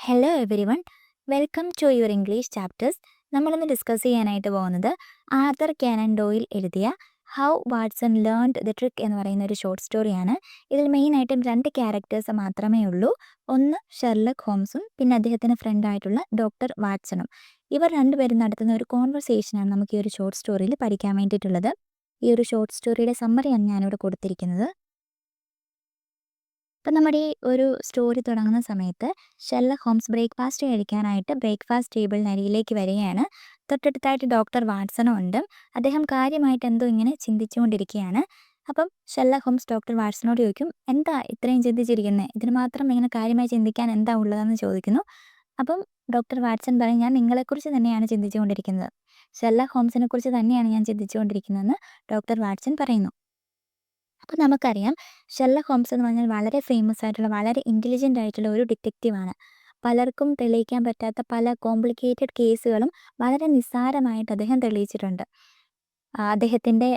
Hello everyone, welcome to your English chapters. നമ്മളിന്ന് discuss ചെയ്യാനായിട്ട് പോകുന്നത് ആർതർ കാനൻ ഡോയിൽ എഴുതിയ how Watson learned the trick എന്ന് പറയുന്ന ഒരു ഷോർട്ട് സ്റ്റോറിയാണ്. ഇതിൽ മെയിനായിട്ടും രണ്ട് ക്യാരക്ടേഴ്സ് മാത്രമേ ഉള്ളൂ. ഒന്ന് ഷെർലക് ഹോംസും പിന്നെ അദ്ദേഹത്തിന് ഫ്രണ്ടായിട്ടുള്ള ഡോക്ടർ വാട്സണും. ഇവർ രണ്ടുപേരും നടത്തുന്ന ഒരു കോൺവെർസേഷനാണ് നമുക്ക് ഈ ഒരു ഷോർട്ട് സ്റ്റോറിയിൽ പഠിക്കാൻ വേണ്ടിയിട്ടുള്ളത്. ഈ ഒരു ഷോർട്ട് സ്റ്റോറിയുടെ സമ്മറിയാണ് ഞാനിവിടെ കൊടുത്തിരിക്കുന്നത്. അപ്പം നമ്മുടെ ഈ ഒരു സ്റ്റോറി തുടങ്ങുന്ന സമയത്ത് ഷെർലക് ഹോംസ് ബ്രേക്ക്ഫാസ്റ്റ് കഴിക്കാനായിട്ട് ബ്രേക്ക്ഫാസ്റ്റ് ടേബിളിനരികിലേക്ക് വരികയാണ്. തൊട്ടടുത്തായിട്ട് ഡോക്ടർ വാട്സണും ഉണ്ട്. അദ്ദേഹം കാര്യമായിട്ട് എന്തോ ഇങ്ങനെ ചിന്തിച്ചുകൊണ്ടിരിക്കുകയാണ്. അപ്പം ഷെർലക് ഹോംസ് ഡോക്ടർ വാട്സണോട് ചോദിക്കും, എന്താ ഇത്രയും ചിന്തിച്ചിരിക്കുന്നത്, ഇതിന് മാത്രം ഇങ്ങനെ കാര്യമായി ചിന്തിക്കാൻ എന്താ ഉള്ളതെന്ന് ചോദിക്കുന്നു. അപ്പം ഡോക്ടർ വാട്സൺ പറയും, ഞാൻ നിങ്ങളെക്കുറിച്ച് തന്നെയാണ് ചിന്തിച്ചുകൊണ്ടിരിക്കുന്നത്, ഷെർലക് ഹോംസിനെ കുറിച്ച് തന്നെയാണ് ഞാൻ ചിന്തിച്ചുകൊണ്ടിരിക്കുന്നതെന്ന് ഡോക്ടർ വാട്സൺ പറയുന്നു. അപ്പോൾ നമുക്കറിയാം, ഷെർലക് ഹോംസ് എന്ന് പറഞ്ഞാൽ വളരെ ഫേമസ് ആയിട്ടുള്ള വളരെ ഇൻ്റലിജൻ്റ് ആയിട്ടുള്ള ഒരു ഡിറ്റക്റ്റീവാണ്. പലർക്കും തെളിയിക്കാൻ പറ്റാത്ത പല കോംപ്ലിക്കേറ്റഡ് കേസുകളും വളരെ നിസ്സാരമായിട്ട് അദ്ദേഹം തെളിയിച്ചിട്ടുണ്ട്. അദ്ദേഹത്തിൻ്റെ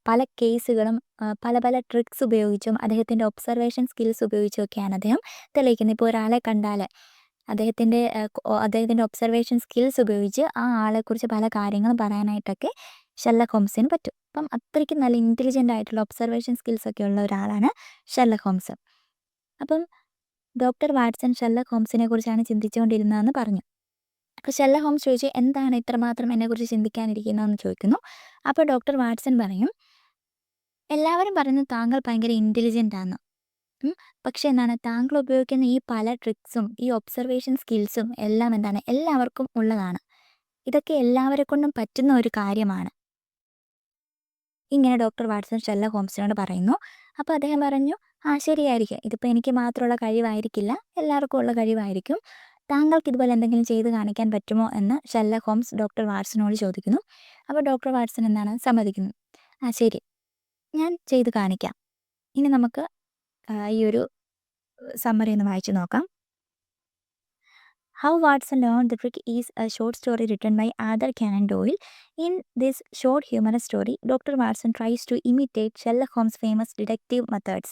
പല കേസുകളും പല പല ട്രിക്സ് ഉപയോഗിച്ചും അദ്ദേഹത്തിൻ്റെ ഒബ്സർവേഷൻ സ്കിൽസ് ഉപയോഗിച്ചൊക്കെയാണ് അദ്ദേഹം തെളിയിക്കുന്നത്. ഇപ്പോൾ ഒരാളെ കണ്ടാൽ അദ്ദേഹത്തിൻ്റെ ഒബ്സർവേഷൻ സ്കിൽസ് ഉപയോഗിച്ച് ആ ആളെക്കുറിച്ച് പല കാര്യങ്ങളും പറയാനായിട്ടൊക്കെ ഷെർലക് ഹോംസിന് പറ്റും. അപ്പം അത്രയ്ക്ക് നല്ല ഇൻ്റലിജൻ്റ് ആയിട്ടുള്ള ഒബ്സർവേഷൻ സ്കിൽസ് ഒക്കെ ഉള്ള ഒരാളാണ് ഷെർലക് ഹോംസ്. അപ്പം ഡോക്ടർ വാട്സൺ ഷെർലക് ഹോംസിനെ കുറിച്ചാണ് ചിന്തിച്ചുകൊണ്ടിരുന്നതെന്ന് പറഞ്ഞു. അപ്പോൾ ഷെർലക് ഹോംസ് ചോദിച്ചു, എന്താണ് ഇത്രമാത്രം എന്നെക്കുറിച്ച് ചിന്തിക്കാനിരിക്കുന്നതെന്ന് ചോദിക്കുന്നു. അപ്പോൾ ഡോക്ടർ വാട്സൺ പറയും, എല്ലാവരും പറയുന്നത് താങ്കൾ ഭയങ്കര ഇൻ്റലിജൻ്റ് ആണ്. പക്ഷെ എന്താണ്, താങ്കൾ ഉപയോഗിക്കുന്ന ഈ പല ട്രിക്സും ഈ ഒബ്സർവേഷൻ സ്കിൽസും എല്ലാം എന്താണ്, എല്ലാവർക്കും ഉള്ളതാണ്. ഇതൊക്കെ എല്ലാവരെ കൊണ്ടും പറ്റുന്ന ഒരു കാര്യമാണ്. ഇങ്ങനെ ഡോക്ടർ വാട്സൺ ഷെർലക് ഹോംസിനോട് പറയുന്നു. അപ്പോൾ അദ്ദേഹം പറഞ്ഞു, ശരിയായിരിക്കും, ഇതിപ്പോൾ എനിക്ക് മാത്രമുള്ള കഴിവായിരിക്കില്ല, എല്ലാവർക്കും ഉള്ള കഴിവായിരിക്കും. താങ്കൾക്ക് ഇതുപോലെ എന്തെങ്കിലും ചെയ്ത് കാണിക്കാൻ പറ്റുമോ എന്ന് ഷെർലക് ഹോംസ് ഡോക്ടർ വാട്സണോട് ചോദിക്കുന്നു. അപ്പോൾ ഡോക്ടർ വാട്സൺ എന്താണ് സമ്മതിക്കുന്നു. ശരി, ഞാൻ ചെയ്ത് കാണിക്കാം. ഇനി നമുക്ക് ഈ ഒരു സമ്മറി ഒന്ന് വായിച്ചു നോക്കാം. How Watson Learned the Trick is a short story written by Arthur Conan Doyle. In this short humorous story, Dr. Watson tries to imitate Sherlock Holmes' famous detective methods.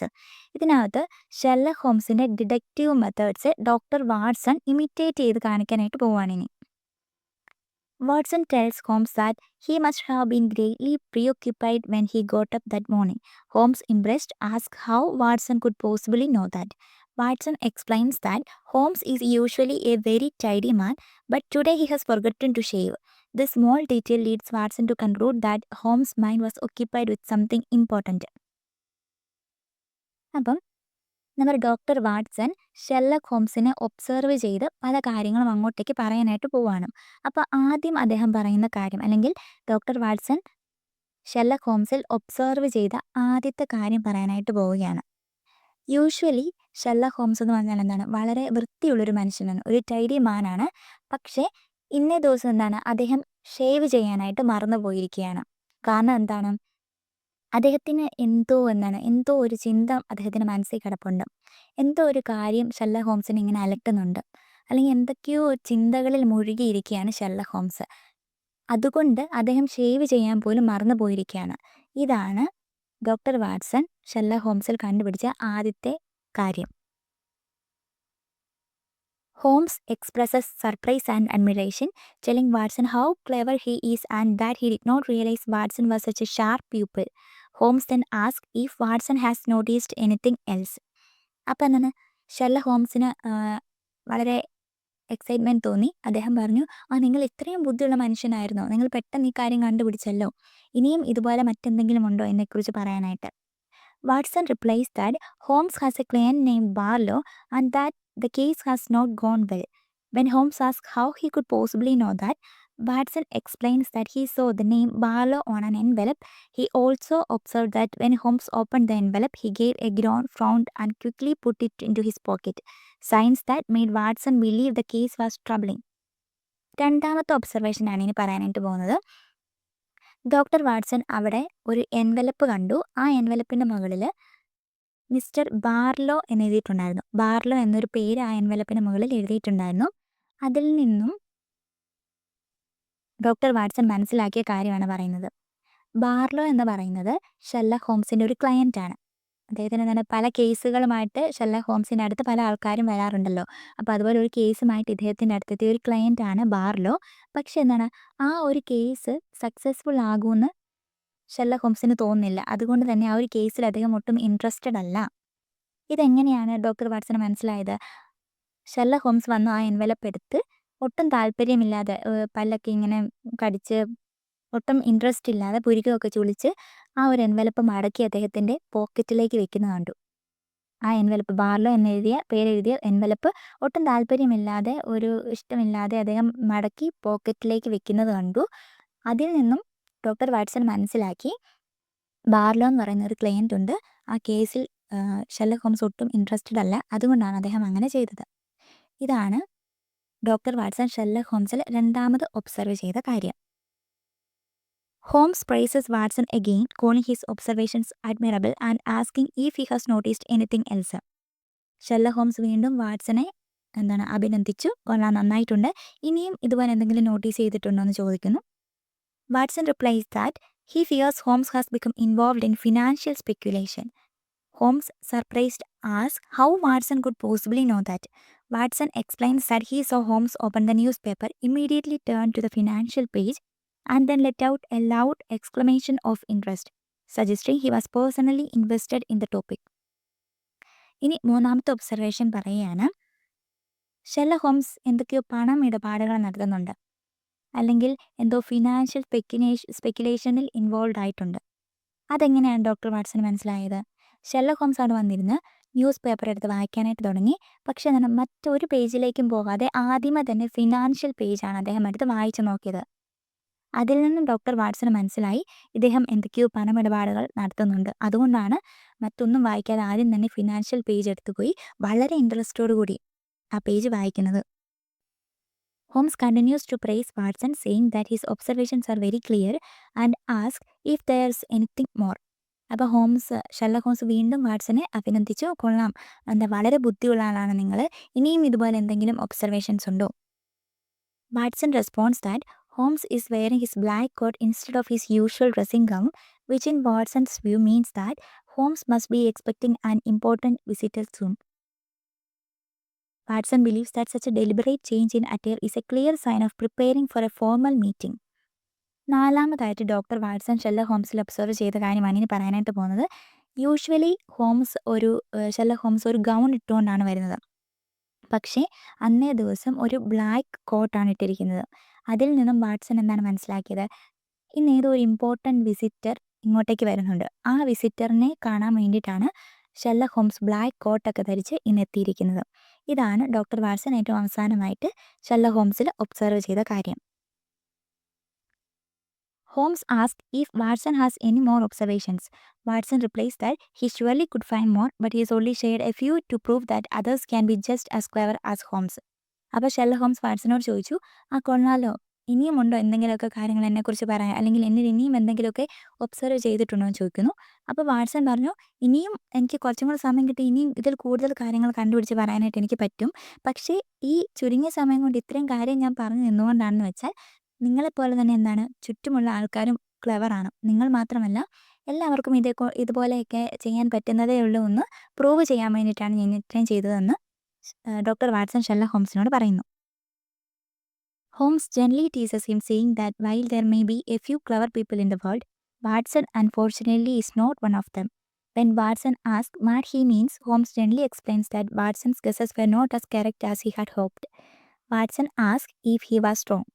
ഇതിനകത്ത് ഷെർലക് ഹോംസിൻ്റെ deductive methods doctor Watson imitate ചെയ്ത് കാണിക്കാനായിട്ട് പോവുകയാണ് ഇനി. Watson tells Holmes that he must have been greatly preoccupied when he got up that morning. Holmes, impressed, asks how Watson could possibly know that. Watson explains that Holmes is usually a very tidy man, but today he has forgotten to shave. This small detail leads Watson to conclude that Holmes' mind was occupied with something important. അപ്പം നമ്മുടെ doctor Watson Sherlock ഹോംസിനെ observe ചെയ്ത് പല കാര്യങ്ങളും അങ്ങോട്ടേക്ക് പറയാനായിട്ട് പോവുകയാണ്. അപ്പോൾ ആദ്യം അദ്ദേഹം പറയുന്ന കാര്യം, അല്ലെങ്കിൽ ഡോക്ടർ വാട്സൺ ഷെർലക് ഹോംസിൽ ഒബ്സർവ് ചെയ്ത ആദ്യത്തെ കാര്യം പറയാനായിട്ട് പോവുകയാണ്. യൂഷ്വലി ഷെർലക് ഹോംസ് എന്ന് പറഞ്ഞാൽ എന്താണ്, വളരെ വൃത്തിയുള്ളൊരു മനുഷ്യനാണ്, ഒരു ടൈഡി മാനാണ്. പക്ഷേ ഇന്നേ ദിവസം എന്താണ്, അദ്ദേഹം ഷേവ് ചെയ്യാനായിട്ട് മറന്നു പോയിരിക്കുകയാണ്. കാരണം എന്താണ്, അദ്ദേഹത്തിന് എന്തോ ഒരു ചിന്ത അദ്ദേഹത്തിൻ്റെ മനസ്സിൽ കിടപ്പുണ്ട്. എന്തോ ഒരു കാര്യം ഷെർലക് ഹോംസിനെ ഇങ്ങനെ അലട്ടുന്നുണ്ട്, അല്ലെങ്കിൽ എന്തൊക്കെയോ ചിന്തകളിൽ മുഴുകിയിരിക്കുകയാണ് ഷെർലക് ഹോംസ്. അതുകൊണ്ട് അദ്ദേഹം ഷേവ് ചെയ്യാൻ പോലും മറന്നു പോയിരിക്കുകയാണ്. ഇതാണ് ഡോക്ടർ വാട്സൺ ഷെർലക് ഹോംസിൽ കണ്ടുപിടിച്ച ആദ്യത്തെ കാര്യം. Holmes expresses surprise and admiration, telling Watson how clever he is and that he did not realize Watson was such a sharp pupil. Holmes then asks if Watson has noticed anything else. അപ്പം എന്താണ്, Sherlock ഹോംസിന് വളരെ excitement തോന്നി. അദ്ദേഹം പറഞ്ഞു, നിങ്ങൾ ഇത്രയും ബുദ്ധിയുള്ള മനുഷ്യനായിരുന്നോ, നിങ്ങൾ പെട്ടെന്ന് ഈ കാര്യം കണ്ടുപിടിച്ചല്ലോ, ഇനിയും ഇതുപോലെ മറ്റെന്തെങ്കിലും ഉണ്ടോ എന്നെക്കുറിച്ച് പറയാനായിട്ട്. Watson replies that Holmes has a client named Barlow and that the case has not gone well. When Holmes asks how he could possibly know that, Watson explains that he saw the name Barlow on an envelope. He also observed that when Holmes opened the envelope, he gave a groan, frowned, and quickly put it into his pocket. Signs that made Watson believe the case was troubling. രണ്ടാമത്തെ ഒബ്സർവേഷനാണ് ഇനി പറയാനായിട്ട് പോകുന്നത്. Doctor Watson അവിടെ ഒരു envelope കണ്ടു. ആ എൻവലപ്പിൻ്റെ മുകളിൽ mister Barlow എന്ന് എഴുതിയിട്ടുണ്ടായിരുന്നു. ബാർലോ എന്നൊരു പേര് ആ എൻവലപ്പിന് മുകളിൽ എഴുതിയിട്ടുണ്ടായിരുന്നു. അതിൽ നിന്നും ഡോക്ടർ വാട്സൺ മനസ്സിലാക്കിയ കാര്യമാണ് പറയുന്നത്. ബാർലോ എന്ന് പറയുന്നത് ഷെർലക് ഹോംസിൻ്റെ ഒരു ക്ലയൻറ്റാണ്. അദ്ദേഹത്തിന് എന്താണ് പല കേസുകളുമായിട്ട് ഷെർലക് ഹോംസിൻ്റെ അടുത്ത് പല ആൾക്കാരും വരാറുണ്ടല്ലോ. അപ്പോൾ അതുപോലെ ഒരു കേസുമായിട്ട് ഇദ്ദേഹത്തിൻ്റെ അടുത്തെത്തിയ ഒരു ക്ലയൻ്റാണ് ബാർലോ. പക്ഷേ എന്താണ് ആ ഒരു കേസ് സക്സസ്ഫുൾ ആകുമെന്ന് ഷെർലക് ഹോംസിന് തോന്നുന്നില്ല. അതുകൊണ്ട് തന്നെ ആ ഒരു കേസിൽ അദ്ദേഹം ഒട്ടും ഇൻട്രസ്റ്റഡ് അല്ല. ഇതെങ്ങനെയാണ് ഡോക്ടർ വാട്സന് മനസ്സിലായത്? ഷെർലക് ഹോംസ് വന്നു ആ എൻവലപ്പ് എടുത്ത് ഒട്ടും താല്പര്യമില്ലാതെ പല്ലൊക്കെ ഇങ്ങനെ കടിച്ച് ഒട്ടും ഇൻട്രസ്റ്റ് ഇല്ലാതെ പുരികമൊക്കെ ചുളിച്ച് ആ ഒരു എൻവലപ്പ് മടക്കി അദ്ദേഹത്തിൻ്റെ പോക്കറ്റിലേക്ക് വെക്കുന്നത് കണ്ടു. ആ എൻവലപ്പ് ബാർലോ എന്നെഴുതിയ പേരെഴുതിയ എൻവലപ്പ് ഒട്ടും താല്പര്യമില്ലാതെ ഒരു ഇഷ്ടമില്ലാതെ അദ്ദേഹം മടക്കി പോക്കറ്റിലേക്ക് വെക്കുന്നത് കണ്ടു. അതിൽ നിന്നും ഡോക്ടർ വാട്സൺ മനസ്സിലാക്കി ബാർലോ എന്ന് പറയുന്ന ഒരു ക്ലയൻ്റ് ഉണ്ട്. ആ കേസിൽ ഷെർലക് ഹോംസ് ഒട്ടും ഇൻട്രസ്റ്റഡ് അല്ല. അതുകൊണ്ടാണ് അദ്ദേഹം അങ്ങനെ ചെയ്തത്. ഇതാണ് ഡോക്ടർ വാട്സൺ ഷെർലക് ഹോംസിൽ രണ്ടാമത് ഒബ്സർവ് ചെയ്ത കാര്യം. Holmes praises Watson again, calling his observations admirable and asking if he has noticed anything else. Sherlock Holmes വീണ്ടും വാട്സനെ അഭിനന്ദിച്ചു. കൊള്ളാം, നന്നായിട്ടുണ്ട്. ഇനിയും ഇതുപോലെ എന്തെങ്കിലും നോട്ടീസ് ചെയ്തിട്ടുണ്ടോ എന്ന് ചോദിക്കുന്നു. Watson replies that he fears Holmes has become involved in financial speculation. Holmes, surprised, asks how Watson could possibly know that. Watson explains that he saw Holmes open the newspaper, immediately turn to the financial page, and then let out a loud exclamation of interest, suggesting he was personally invested in the topic. ഇനി മൂന്നാമത്തെ observation പറയുകയാണ്. Sherlock Holmes എന്തൊക്കെയോ പണം ഇടപാടുകൾ നടത്തുന്നുണ്ട്, അല്ലെങ്കിൽ എന്തോ financial സ്പെക്കുലേഷനിൽ involve ആയിട്ടുണ്ട്. അതെങ്ങനെയാണ് ഡോക്ടർ വാട്സന് മനസ്സിലായത്? ഷെർലക് ഹോംസ് അവിടെ വന്നിരുന്ന് ന്യൂസ് പേപ്പർ എടുത്ത് വായിക്കാനായിട്ട് തുടങ്ങി. പക്ഷേ മറ്റൊരു പേജിലേക്കും പോകാതെ ആദ്യമേ തന്നെ ഫിനാൻഷ്യൽ പേജാണ് അദ്ദേഹം എടുത്ത് വായിച്ചു നോക്കിയത്. അതിൽ നിന്നും ഡോക്ടർ വാട്സന് മനസ്സിലായി ഇദ്ദേഹം എന്തൊക്കെയോ പണമിടപാടുകൾ നടത്തുന്നുണ്ട്. അതുകൊണ്ടാണ് മറ്റൊന്നും വായിക്കാതെ ആദ്യം തന്നെ ഫിനാൻഷ്യൽ പേജ് എടുത്തുപോയി വളരെ ഇൻട്രസ്റ്റോടു കൂടി ആ പേജ് വായിക്കുന്നത്. Holmes continues to praise Watson, saying that his observations are very clear and asks if there's anything more. അപ്പോൾ ഷെർലക് ഹോംസ് വീണ്ടും വാട്സനെ അഭിനന്ദിച്ചു. കൊള്ളാം, വളരെ ബുദ്ധിയുള്ള ആളാണ് നിങ്ങൾ, ഇനിയും ഇതുപോലെ എന്തെങ്കിലും ഒബ്സർവേഷൻസ് ഉണ്ടോ? Watson response that Holmes is wearing his black coat instead of his usual dressing gown, which in Watson's view means that Holmes must be expecting an important visitor soon. Watson believes that such a deliberate change in attire is a clear sign of preparing for a formal meeting. നാലാമതായിട്ട് doctor Watson Sherlock ഹോംസിൽ observe ചെയ്ത കാര്യമാണ് ഇനി പറയാനായിട്ട് പോകുന്നത്. Usually Sherlock Holmes ഒരു gown ഇട്ടുകൊണ്ടാണ് വരുന്നത്. പക്ഷേ അന്നേ ദിവസം ഒരു ബ്ലാക്ക് കോട്ടാണ് ഇട്ടിരിക്കുന്നത്. അതിൽ നിന്നും വാട്സൺ എന്താണ് മനസ്സിലാക്കിയത്? ഇന്ന് ഏതോ ഒരു ഇമ്പോർട്ടൻറ്റ് വിസിറ്റർ ഇങ്ങോട്ടേക്ക് വരുന്നുണ്ട്. ആ വിസിറ്ററിനെ കാണാൻ വേണ്ടിയിട്ടാണ് ഷെർലക് ഹോംസ് ബ്ലാക്ക് കോട്ടൊക്കെ ധരിച്ച് ഇന്ന് എത്തിയിരിക്കുന്നത്. ഇതാണ് ഡോക്ടർ വാട്സൺ ഏറ്റവും അവസാനമായിട്ട് ഷെർലക് ഹോംസിൽ ഒബ്സർവ് ചെയ്ത കാര്യം. Holmes asks if Watson has any more observations. Watson replies that he surely could find more, but he has only shared a few to prove that others can be just as clever as Holmes. അപ്പോൾ Sherlock Holmes വാട്സനോട് ചോദിച്ചു, കൊള്ളാലോ, ഇനിയും ഉണ്ടോ എന്തെങ്കിലുമൊക്കെ കാര്യങ്ങൾ എന്നെക്കുറിച്ച് പറയാൻ, അല്ലെങ്കിൽ എന്നിൽ ഇനിയും എന്തെങ്കിലുമൊക്കെ ഒബ്സർവ് ചെയ്തിട്ടുണ്ടോ എന്ന് ചോദിക്കുന്നു. അപ്പോൾ വാട്സൺ പറഞ്ഞു, ഇനിയും എനിക്ക് കുറച്ചും കൂടി സമയം കിട്ടി, ഇനിയും ഇതിൽ കൂടുതൽ കാര്യങ്ങൾ കണ്ടുപിടിച്ച് പറയാനായിട്ട് എനിക്ക് പറ്റും. പക്ഷേ ഈ ചുരുങ്ങിയ സമയം കൊണ്ട് ഇത്രയും കാര്യം ഞാൻ പറഞ്ഞു നിന്നുകൊണ്ടാണെന്ന് വെച്ചാൽ നിങ്ങളെപ്പോലെ തന്നെ ചുറ്റുമുള്ള ആൾക്കാരും ക്ലെവറാണ്. നിങ്ങൾ മാത്രമല്ല, എല്ലാവർക്കും ഇതുപോലെയൊക്കെ ചെയ്യാൻ പറ്റുന്നതേ ഉള്ളൂ എന്ന് പ്രൂവ് ചെയ്യാൻ വേണ്ടിയിട്ടാണ് ഞാൻ ഇത്രയും ചെയ്തതെന്ന് ഡോക്ടർ വാട്സൺ ഷെർലക് ഹോംസിനോട് പറയുന്നു. Holmes gently teases him, saying that while there may be a few clever people in the world, Watson unfortunately is not one of them. When Watson asks what he means, Holmes gently explains that Watson's guesses were not as correct as he had hoped. Watson asks if he was wrong.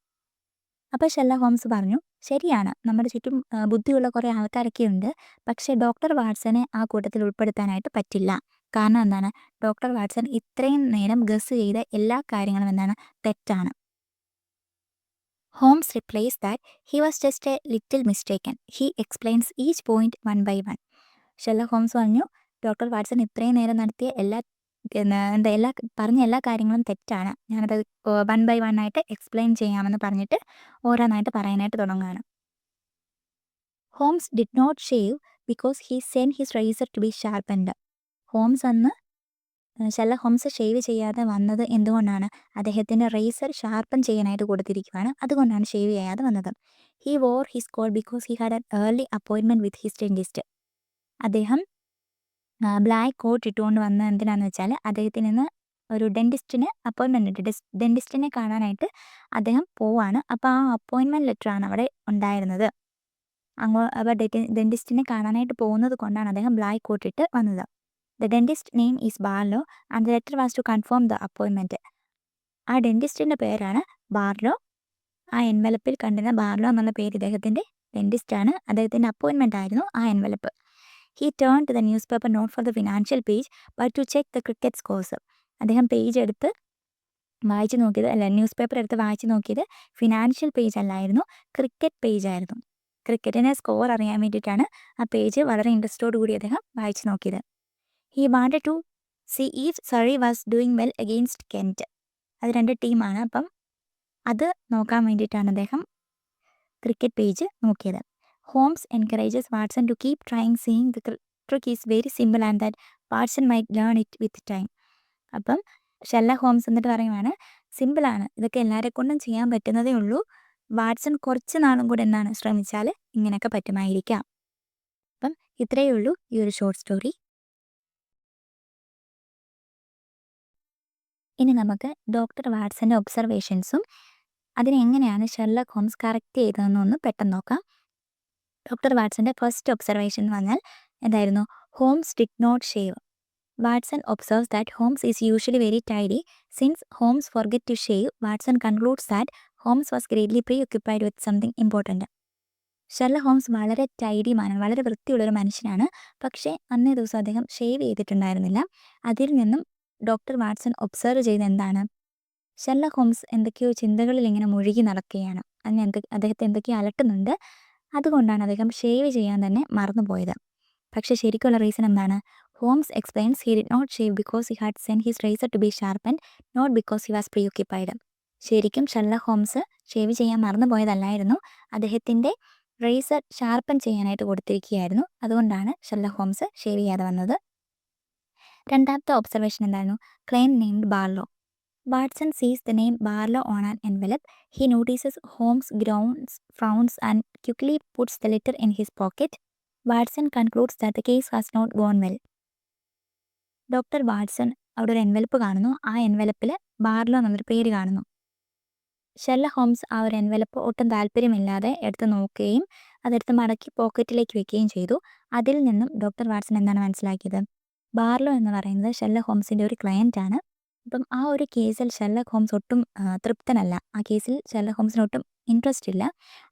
അപ്പോൾ Sherlock Holmes പറഞ്ഞു, ശരിയാണ്, നമ്മുടെ ചുറ്റും ബുദ്ധിയുള്ള കുറേ ആൾക്കാരൊക്കെ ഉണ്ട്. പക്ഷേ ഡോക്ടർ വാട്സനെ ആ കൂട്ടത്തിൽ ഉൾപ്പെടുത്താനായിട്ട് പറ്റില്ല. കാരണം എന്താണ്? ഡോക്ടർ വാട്സൺ ഇത്രയും നേരം ഗസ് ചെയ്ത എല്ലാ കാര്യങ്ങളും തെറ്റാണ്. Holmes replies that he was just a little mistaken. He explains each point one by one. Sherlock Holmes പറഞ്ഞു, ഡോക്ടർ വാട്സൺ ഇത്രയും നേരം നടത്തിയ പറഞ്ഞ എല്ലാ കാര്യങ്ങളും തെറ്റാണ്. ഞാനത് വൺ ബൈ വൺ ആയിട്ട് എക്സ്പ്ലെയിൻ ചെയ്യാമെന്ന് പറഞ്ഞിട്ട് ഓരോന്നായിട്ട് പറയാനായിട്ട് തുടങ്ങുകയാണ്. Holmes did not shave because he send his razor to be sharpened. Sherlock Holmes shave ചെയ്യാതെ വന്നത് എന്തുകൊണ്ടാണ്? അദ്ദേഹത്തിൻ്റെ റേസർ ഷാർപ്പൻ ചെയ്യാനായിട്ട് കൊടുത്തിരിക്കുകയാണ്. അതുകൊണ്ടാണ് ഷേവ് ചെയ്യാതെ വന്നത്. He wore his coat because he had an early appointment with his dentist. അദ്ദേഹം ബ്ലാക്ക് കോട്ട് ഇട്ടുകൊണ്ട് വന്നത് എന്തിനാന്ന് വെച്ചാൽ അദ്ദേഹത്തിന് ഇന്ന് ഒരു ഡെന്റിസ്റ്റിന് അപ്പോയിൻമെൻ്റ് ഉണ്ട്. ഡെന്റിസ്റ്റിനെ കാണാനായിട്ട് അദ്ദേഹം പോവാണ്. അപ്പോൾ ആ അപ്പോയിൻമെൻറ്റ് ലെറ്ററാണ് അവിടെ ഉണ്ടായിരുന്നത്. അപ്പോൾ ഡെന്റിസ്റ്റിനെ കാണാനായിട്ട് പോകുന്നത് കൊണ്ടാണ് അദ്ദേഹം ബ്ലാക്ക് കോട്ട് ഇട്ട് വന്നത്. The dentist name is Barlow and the letter was to confirm the appointment. ആ ഡെന്റിസ്റ്റിൻ്റെ പേരാണ് ബാർലോ. ആ എൻവലപ്പിൽ കണ്ടിരുന്ന ബാർലോ എന്നുള്ള പേര് ഇദ്ദേഹത്തിൻ്റെ ഡെന്റിസ്റ്റാണ്. അദ്ദേഹത്തിൻ്റെ അപ്പോയിൻമെൻ്റ് ആയിരുന്നു ആ envelope. He turn to the news paper not for the financial page but to check the cricket scores. അദ്ദേഹം പേജ് എടുത്ത് വായിച്ചു നോക്കിയത് ന്യൂസ് പേപ്പർ എടുത്ത് വായിച്ചു നോക്കിയത് ഫിനാൻഷ്യൽ പേജ് അല്ലായിരുന്നു, ക്രിക്കറ്റ് പേജ് ആയിരുന്നു. ക്രിക്കറ്റിൻ്റെ സ്കോർ അറിയാൻ വേണ്ടിയിട്ടാണ് ആ പേജ് വളരെ ഇൻട്രസ്റ്റോടു കൂടി അദ്ദേഹം വായിച്ചു നോക്കിയത്. He wanted to see if Surrey was doing well against Kent. അത് 2 ടീമാണ്. അപ്പം അത് നോക്കാൻ വേണ്ടിയിട്ടാണ് അദ്ദേഹം ക്രിക്കറ്റ് പേജ് നോക്കിയത്. Holmes encourages Watson to keep trying seeing the trick is very simple and that Watson might learn it with time. അപ്പം Sherlock Holmes എന്നിട്ട് പറയുവാണ്, സിമ്പിളാണ്, ഇതൊക്കെ എല്ലാവരെ കൊണ്ടും ചെയ്യാൻ പറ്റുന്നതേ ഉള്ളൂ, വാട്സൺ കുറച്ച് നാളും കൂടെ എന്താണ് ശ്രമിച്ചാൽ ഇങ്ങനെയൊക്കെ പറ്റുമായിരിക്കാം. അപ്പം ഇത്രയേ ഉള്ളൂ ഈ ഒരു ഷോർട്ട് സ്റ്റോറി. ഇനി നമുക്ക് ഡോക്ടർ വാട്സൻ്റെ ഒബ്സർവേഷൻസും അതിനെങ്ങനെയാണ് ഷെർലക് ഹോംസ് കറക്റ്റ് ചെയ്തതെന്നൊന്ന് പെട്ടെന്ന് നോക്കാം. ഡോക്ടർ വാട്സൻ്റെ ഫസ്റ്റ് ഒബ്സർവേഷൻ എന്ന് പറഞ്ഞാൽ എന്തായിരുന്നു? Holmes did not shave. Watson observes that Holmes is usually very tidy. Since Holmes forget to shave, Watson concludes that Holmes was greatly preoccupied with something important. Sherlock Holmes വളരെ ടൈഡിയുമാണ്, വളരെ വൃത്തിയുള്ളൊരു മനുഷ്യനാണ്. പക്ഷേ അന്നേ ദിവസം അദ്ദേഹം ഷേവ് ചെയ്തിട്ടുണ്ടായിരുന്നില്ല. അതിൽ നിന്നും ഡോക്ടർ വാട്സൺ ഒബ്സർവ് ചെയ്ത് എന്താണ്? ഷെർലക് ഹോംസ് എന്തൊക്കെയോ ചിന്തകളിൽ ഇങ്ങനെ മുഴുകി നടക്കുകയാണ്. അദ്ദേഹത്തെ എന്തൊക്കെയോ അലട്ടുന്നുണ്ട്. അതുകൊണ്ടാണ് അദ്ദേഹം ഷേവ് ചെയ്യാൻ തന്നെ മറന്നുപോയത്. പക്ഷേ ശരിക്കുള്ള റീസൺ എന്താണ്? Holmes explains he did not shave because he had sent his razor to be sharpened, not because he was preoccupied. ശരിക്കും ഷെർലക് ഹോംസ് ഷേവ് ചെയ്യാൻ മറന്നുപോയതല്ലായിരുന്നു, അദ്ദേഹത്തിൻ്റെ റേസർ ഷാർപ്പൻ ചെയ്യാനായിട്ട് കൊടുത്തിരിക്കുകയായിരുന്നു. അതുകൊണ്ടാണ് ഷെർലക് ഹോംസ് ഷേവ് ചെയ്യാതെ വന്നത്. രണ്ടാമത്തെ ഒബ്സർവേഷൻ എന്തായിരുന്നു? Client named Barlow. Watson sees the name Barlow on an envelope. He notices Holmes groans, frowns and quickly puts the letter in his pocket. Watson concludes that the case has not gone well. Doctor Watson അവിടെ ഒരു envelope കാണുന്നു. ആ എൻവലപ്പിൽ Barlow എന്നൊരു പേര് കാണുന്നു. Sherlock Holmes ആ ഒരു envelope ഒട്ടും താല്പര്യമില്ലാതെ എടുത്ത് നോക്കുകയും അതെടുത്ത് മടക്കി പോക്കറ്റിലേക്ക് വെക്കുകയും ചെയ്തു. അതിൽ നിന്നും ഡോക്ടർ വാട്സൺ എന്താണ് മനസ്സിലാക്കിയത്? ബാർലോ എന്ന് പറയുന്നത് ഷെർലക് ഹോംസിൻ്റെ ഒരു ക്ലയൻ്റ് ആണ്. അപ്പം ആ ഒരു കേസിൽ ഷെർലക് ഹോംസ് ഒട്ടും തൃപ്തനല്ല. ആ കേസിൽ ഷെർലക് ഹോംസിന് ഒട്ടും ഇൻട്രസ്റ്റ് ഇല്ല.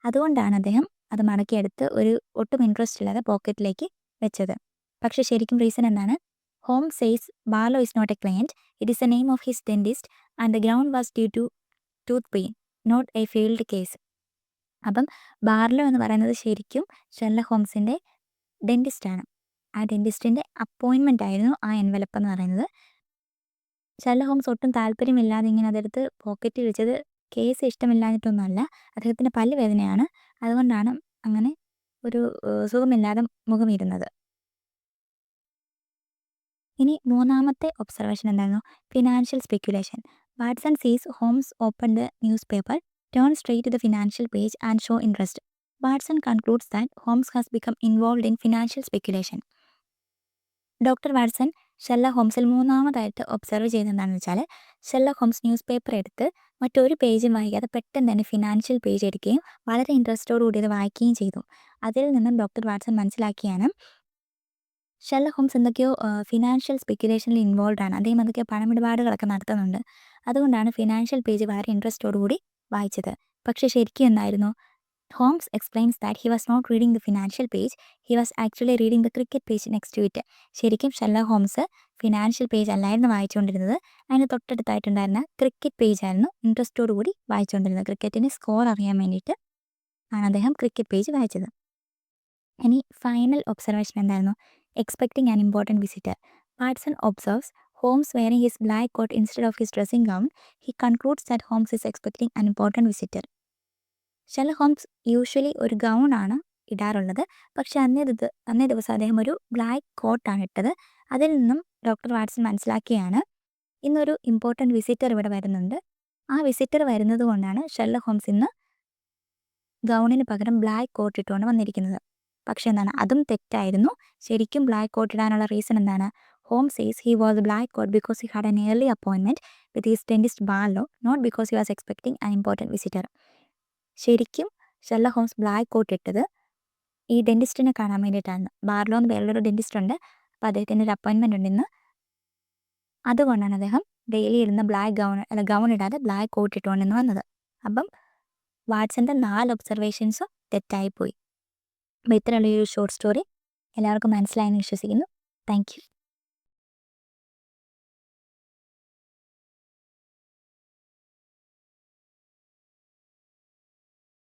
അതുകൊണ്ടാണ് അദ്ദേഹം അത് മടക്കിയെടുത്ത് ഒട്ടും ഇൻട്രസ്റ്റ് ഇല്ലാതെ പോക്കറ്റിലേക്ക് വെച്ചത്. പക്ഷേ ശരിക്കും റീസൺ എന്താണ്? Holmes says Barlow is not a client, it is a name of his dentist and the ground was due to tooth pain, not a failed case. അപ്പം ബാർലോ എന്ന് പറയുന്നത് ശരിക്കും ഷെർലക് ഹോംസിൻ്റെ ഡെന്റിസ്റ്റാണ്. ആ ഡെന്റിസ്റ്റിൻ്റെ അപ്പോയിൻമെൻ്റ് ആയിരുന്നു ആ എൻവലപ്പ് എന്ന് പറയുന്നത്. ഷെർലക് ഹോംസ് ഒട്ടും താല്പര്യമില്ലാതെ ഇങ്ങനെ അതെടുത്ത് പോക്കറ്റിൽ വെച്ചത് കേസ് ഇഷ്ടമില്ലാഞ്ഞിട്ടൊന്നുമല്ല, അദ്ദേഹത്തിൻ്റെ പല്ല് വേദനയാണ്. അതുകൊണ്ടാണ് അങ്ങനെ ഒരു സുഖമില്ലാതെ മുഖമിരുന്നത്. ഇനി മൂന്നാമത്തെ ഒബ്സർവേഷൻ എന്തായിരുന്നു? Financial speculation. Watson sees Holmes open the news paper, turn straight to the financial page and show interest. Watson concludes that Holmes has become involved in financial speculation. Doctor Watson Sherlock ഹോംസിൽ മൂന്നാമതായിട്ട് observe ചെയ്തെന്താണെന്ന് വെച്ചാൽ, Sherlock Holmes news paper എടുത്ത് മറ്റൊരു പേജും വായിക്കാതെ പെട്ടെന്ന് തന്നെ financial page എടുക്കുകയും വളരെ ഇൻട്രസ്റ്റോടുകൂടി അത് വായിക്കുകയും ചെയ്തു. അതിൽ നിന്നും ഡോക്ടർ വാട്സൺ മനസ്സിലാക്കിയാണ് ഷെർലക് ഹോംസ് എന്തൊക്കെയോ ഫിനാൻഷ്യൽ സ്പെക്യുലേഷനിൽ ഇൻവോൾവ് ആണ്. അദ്ദേഹം എന്തൊക്കെയോ പണമിടപാടുകളൊക്കെ നടത്തുന്നുണ്ട്. അതുകൊണ്ടാണ് ഫിനാൻഷ്യൽ പേജ് വളരെ ഇൻട്രസ്റ്റോടുകൂടി വായിച്ചത്. പക്ഷേ ശരിക്കും എന്തായിരുന്നു? Holmes explains that he was not reading the financial page, he was actually reading the cricket page next to it. ശരിക്കും ഷെർലക് ഹോംസ് ഫിനാൻഷ്യൽ പേജ് അല്ലായിരുന്നു വായിച്ചുകൊണ്ടിരുന്നത്, അതിന് തൊട്ടടുത്തായിട്ടുണ്ടായിരുന്ന ക്രിക്കറ്റ് പേജ് ആയിരുന്നു ഇൻട്രസ്റ്റോടുകൂടി വായിച്ചുകൊണ്ടിരുന്നത്. ക്രിക്കറ്റിൻ്റെ സ്കോർ അറിയാൻ വേണ്ടിയിട്ട് ആണ് അദ്ദേഹം ക്രിക്കറ്റ് പേജ് വായിച്ചത്. ഇനി ഫൈനൽ ഒബ്സർവേഷൻ എന്തായിരുന്നു? Expecting an important visitor. Watson observes Holmes wearing his black coat instead of his dressing gown. He concludes that Holmes is expecting an important visitor. Sherlock Holmes usually ഒരു ഗൗണാണ് ഇടാറുള്ളത്. പക്ഷേ അന്നേ ദിവസം അദ്ദേഹം ഒരു ബ്ലാക്ക് കോട്ടാണ് ഇട്ടത്. അതിൽ നിന്നും ഡോക്ടർ വാട്സൺ മനസ്സിലാക്കിയാണ് ഇന്നൊരു ഇമ്പോർട്ടൻറ്റ് വിസിറ്റർ ഇവിടെ വരുന്നുണ്ട്. ആ വിസിറ്റർ വരുന്നത് കൊണ്ടാണ് ഷെർലക് ഹോംസ് ഇന്ന് ഗൗണിന് പകരം ബ്ലാക്ക് കോട്ട് ഇട്ടുകൊണ്ട് വന്നിരിക്കുന്നത്. പക്ഷെ എന്താണ്, അതും തെറ്റായിരുന്നു. ശരിക്കും ബ്ലാക്ക് കോട്ട് ഇടാനുള്ള റീസൺ എന്താണ്? ഹോം says he was black coat because he had an early appointment with his dentist Barlow, not because he was expecting an important visitor. ശരിക്കും ഷെർലക് ഹോംസ് ബ്ലാക്ക് കോട്ട് ഇട്ടത് ഈ ഡെന്റിസ്റ്റിനെ കാണാൻ വേണ്ടിയിട്ടാണ്. ബാർലോ എന്ന് പേരുള്ളൊരു dentist ഉണ്ട്, അപ്പോൾ അദ്ദേഹത്തിൻ്റെ ഒരു അപ്പോയിൻമെൻറ്റ് ഉണ്ട് ഇന്ന്. അതുകൊണ്ടാണ് അദ്ദേഹം ഡെയിലി ഇടുന്ന ഗൗൺ ഇടാതെ ബ്ലാക്ക് കോട്ട് ഇട്ടുകൊണ്ടിന്ന് വന്നത്. അപ്പം വാട്സൻ്റെ 4 ഒബ്സർവേഷൻസും തെറ്റായിപ്പോയി. അപ്പോൾ ഇത്രയുള്ള ഈ ഒരു ഷോർട്ട് സ്റ്റോറി എല്ലാവർക്കും മനസ്സിലായെന്ന് വിശ്വസിക്കുന്നു. Thank you.